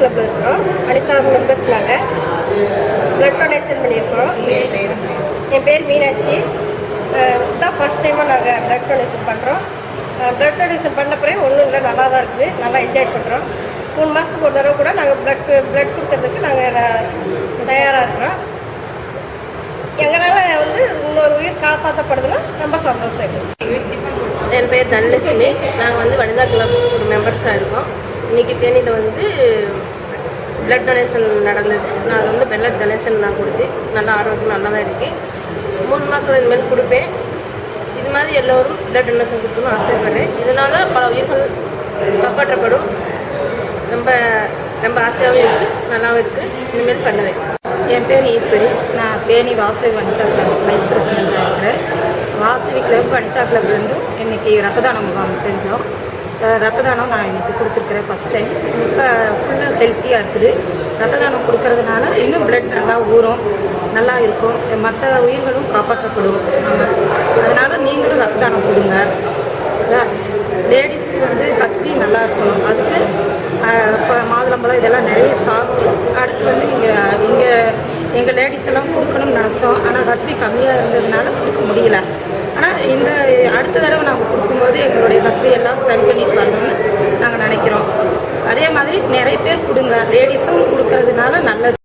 கிளப்ல இருக்கிறோம். அனிதா மெம்பர்ஸ் நாங்கள் பிளட் டொனேஷன் பண்ணியிருக்கிறோம். என் பேர் மீனாட்சி. இதுதான் ஃபர்ஸ்ட் டைமாக நாங்கள் பிளட் டொனேஷன் பண்ணுறோம். பிளட் டொனேஷன் பண்ண பிறகு ஒன்றும் இல்லை, நல்லா தான் இருக்குது, நல்லா என்ஜாய் பண்ணுறோம். 3 மாதத்துக்கு ஒரு தடவை கூட நாங்கள் பிளட் கொடுக்கறதுக்கு நாங்கள் தயாராக இருக்கிறோம். எங்களால் இன்னொரு உயிர் காப்பாற்றப்படுதுன்னா ரொம்ப சந்தோஷம். என் பேர் தனலட்சுமி. நாங்கள் வனிதா கிளப் ஒரு மெம்பர்ஸாக இருக்கோம். இன்றைக்கி தேனியில் பிளட் டொனேஷன் நடந்தது. நான் பிளட் டொனேஷன் நான் கொடுத்து நல்லா ஆரோக்கியம் நல்லா தான் இருக்குது. 3 மாதம் இனிமேல் கொடுப்பேன். இது மாதிரி எல்லோரும் பிளட் டொனேஷன் கொடுக்கணும்னு ஆசைப்படுறேன். இதனால் பல உயிர்கள் காப்பாற்றப்படும். ரொம்ப ரொம்ப ஆசையாகவும் இருக்குது, நல்லாவும் இருக்குது. இனிமேல் பண்ணுவேன். என் பேர் ஈஸ்வரி. நான் தேனி வாசவி வனிதா கிளப் வைஸ் பிரசிடெண்ட்டாக இருக்கிறேன். வாசவி கிளப் வனிதா கிளப்லேருந்து இன்றைக்கி ரத்த தான முகாம் செஞ்சோம். ரத்த தானம் நான் இன்றைக்கி கொடுத்துருக்குறேன் ஃபஸ்ட் டைம். இப்போ ஃபுல்லாக ஹெல்த்தியாக இருக்குது. ரத்த தானம் கொடுக்கறதுனால இன்னும் பிளட் நல்லா ஊறும், நல்லா இருக்கும், மற்ற உயிர்களும் காப்பாற்றப்படும். அதனால் நீங்களும் ரத்த தானம் கொடுங்க. லேடிஸுக்கு ஹச்பி நல்லா இருக்கணும். அதுக்கு இப்போ மாதுளம்பழம் இதெல்லாம் நிறைய சாப்பிட்டு அடுத்து எங்கள் லேடிஸ் எல்லாம் கொடுக்கணும்னு நினச்சோம். ஆனால் ஹச்பி கம்மியாக இருந்ததுனால கொடுக்க முடியல. ஆனால் அடுத்த தடவை நாங்கள் கொடுக்கும்போது எங்களுடைய ஹச்பி எல்லாம் சரி பண்ணிட்டு வரணும்னு நாங்கள் நினைக்கிறோம். அதே மாதிரி நிறைய பேர் கொடுங்க. லேடிஸும் கொடுக்கறதுனால நல்லது.